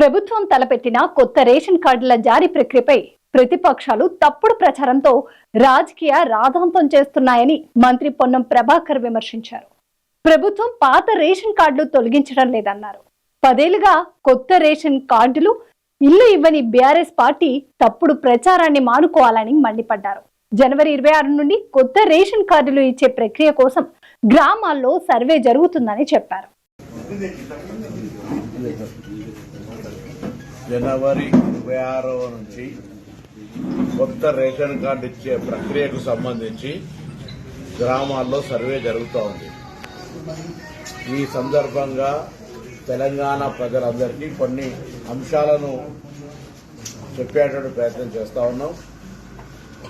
ప్రభుత్వం తలపెట్టిన కొత్త రేషన్ కార్డుల జారీ ప్రక్రియపై ప్రతిపక్షాలు తప్పుడు ప్రచారంతో రాజకీయ రాద్ధాంతం చేస్తున్నాయని మంత్రి పొన్నం ప్రభాకర్ విమర్శించారు. ప్రభుత్వం పాత రేషన్ కార్డులు తొలగించడం లేదన్నారు. 10 ఏళ్లుగా కొత్త రేషన్ కార్డులు ఇల్లు ఇవ్వని బీఆర్ఎస్ పార్టీ తప్పుడు ప్రచారాన్ని మానుకోవాలని మండిపడ్డారు. జనవరి 26 నుండి కొత్త రేషన్ కార్డులు ఇచ్చే ప్రక్రియ కోసం గ్రామాల్లో సర్వే జరుగుతుందని చెప్పారు. జనవరి 26 నుంచి కొత్త రేషన్ కార్డు ఇచ్చే ప్రక్రియకు సంబంధించి గ్రామాల్లో సర్వే జరుగుతూ ఉంది. ఈ సందర్భంగా తెలంగాణ ప్రజలందరికీ కొన్ని అంశాలను చెప్పేటువంటి ప్రయత్నం చేస్తా ఉన్నాం.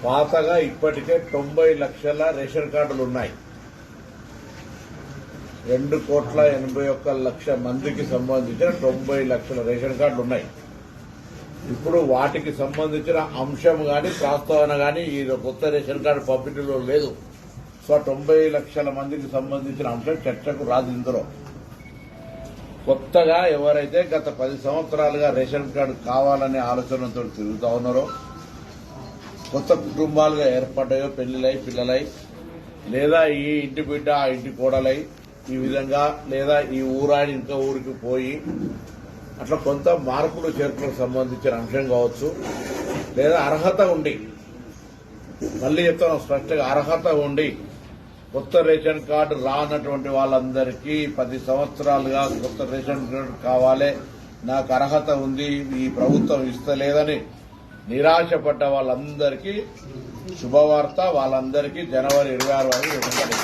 పాతగా ఇప్పటికే 90 లక్షల రేషన్ కార్డులు ఉన్నాయి. 2,81,00,000 మందికి సంబంధించిన 90 లక్షల రేషన్ కార్డులు ఉన్నాయి. ఇప్పుడు వాటికి సంబంధించిన అంశం గాని ప్రస్తావన గాని ఈ కొత్త రేషన్ కార్డు పంపిణీలో లేదు. సో 90 లక్షల మందికి సంబంధించిన అంశం చర్చకు రాదు. ఇందులో కొత్తగా ఎవరైతే గత 10 సంవత్సరాలుగా రేషన్ కార్డు కావాలనే ఆలోచనతో తిరుగుతా ఉన్నారో, కొత్త కుటుంబాలుగా ఏర్పడ్డాయో, పెళ్లిలై పిల్లలై, లేదా ఈ ఇంటి బిడ్డ ఆ ఇంటి కోడలై, ఈ విధంగా లేదా ఈ ఊరాని ఇంకో ఊరికి పోయి అట్లా కొంత మార్పులు చేర్పులకు సంబంధించిన అంశం కావచ్చు, లేదా అర్హత ఉండి, మళ్లీ చెప్తాను స్పష్టంగా, అర్హత ఉండి కొత్త రేషన్ కార్డు రానటువంటి వాళ్ళందరికీ 10 సంవత్సరాలుగా కొత్త రేషన్ కార్డు కావాలి, నాకు అర్హత ఉంది, ఈ ప్రభుత్వం ఇస్తలేదని నిరాశపడ్డ వాళ్ళందరికీ శుభవార్త. వాళ్ళందరికీ జనవరి 26 వరకు ఇవ్వబడింది.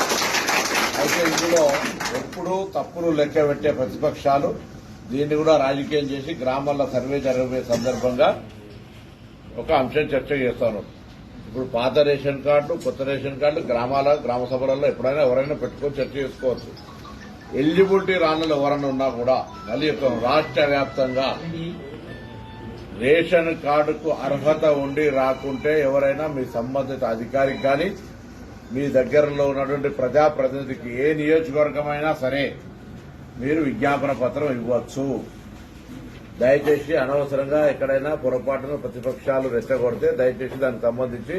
అయితే ఇందులో ఎప్పుడూ తప్పులు లెక్క పెట్టే ప్రతిపక్షాలు దీన్ని కూడా రాజకీయం చేసి గ్రామాల్లో సర్వే జరిగే సందర్భంగా ఒక అంశం చర్చ చేస్తాను. ఇప్పుడు పాత రేషన్ కార్డు, కొత్త రేషన్ కార్డు గ్రామ సభలలో ఎప్పుడైనా ఎవరైనా పెట్టుకొని చర్చ చేసుకోవచ్చు. ఎలిజిబిలిటీ రానులు ఎవరైనా ఉన్నా కూడా మళ్ళీ చెప్తాను, రాష్ట్ర వ్యాప్తంగా రేషన్ కార్డుకు అర్హత ఉండి రాకుంటే ఎవరైనా మీ సంబంధిత అధికారికి కానీ మీ దగ్గరలో ఉన్నటువంటి ప్రజాప్రతినిధికి ఏ నియోజకవర్గమైనా సరే మీరు విజ్ఞాపన పత్రం ఇవ్వచ్చు. దయచేసి అనవసరంగా ఎక్కడైనా పొరపాటున ప్రతిపక్షాలు రెచ్చగొడితే దయచేసి దానికి సంబంధించి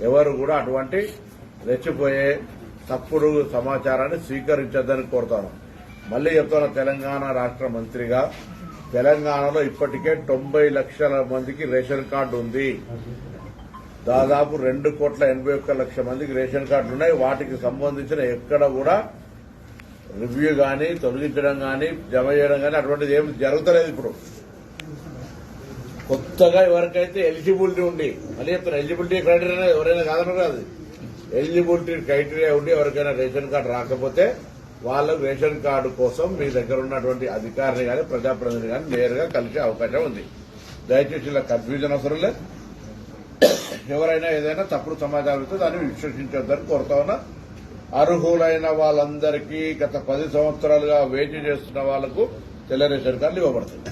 ఎవరు కూడా అటువంటి రెచ్చిపోయే తప్పుడు సమాచారాన్ని స్వీకరించొద్దని కోరుతాను. మళ్లీ చెప్తున్న, తెలంగాణ రాష్ట్ర మంత్రిగా తెలంగాణలో ఇప్పటికే 90 లక్షల మందికి రేషన్ కార్డు ఉంది. దాదాపు 2,81,00,000 మందికి రేషన్ కార్డులు ఉన్నాయి. వాటికి సంబంధించిన ఎక్కడ కూడా రివ్యూ గాని, తొలగించడం గాని, జమ చేయడం గాని అటువంటిది ఏమి జరుగుతలేదు. ఇప్పుడు కొత్తగా ఎవరికైతే ఎలిజిబిలిటీ ఉండి, మళ్ళీ చెప్తారు, ఎలిజిబిలిటీ క్రైటీరియా ఎవరైనా కాదన్నారు కాదు, ఎలిజిబిలిటీ క్రైటీరియా ఉండి ఎవరికైనా రేషన్ కార్డు రాకపోతే వాళ్ళకు రేషన్ కార్డు కోసం మీ దగ్గర ఉన్నటువంటి అధికారిని గాని ప్రజాప్రతినిధి గాని నేరుగా కలిసే అవకాశం ఉంది. దయచేసి ఇలా కన్ఫ్యూజన్ అవసరం లేదు. ఎవరైనా ఏదైనా తప్పుడు సమాచారంతో దాన్ని విశ్వసించొద్దని కోరుతా ఉన్నా. అర్హులైన వాళ్ళందరికీ గత 10 సంవత్సరాలుగా వేచి చేస్తున్న వాళ్లకు తెల్ల రేషన్ కార్డులు ఇవ్వబడుతుంది.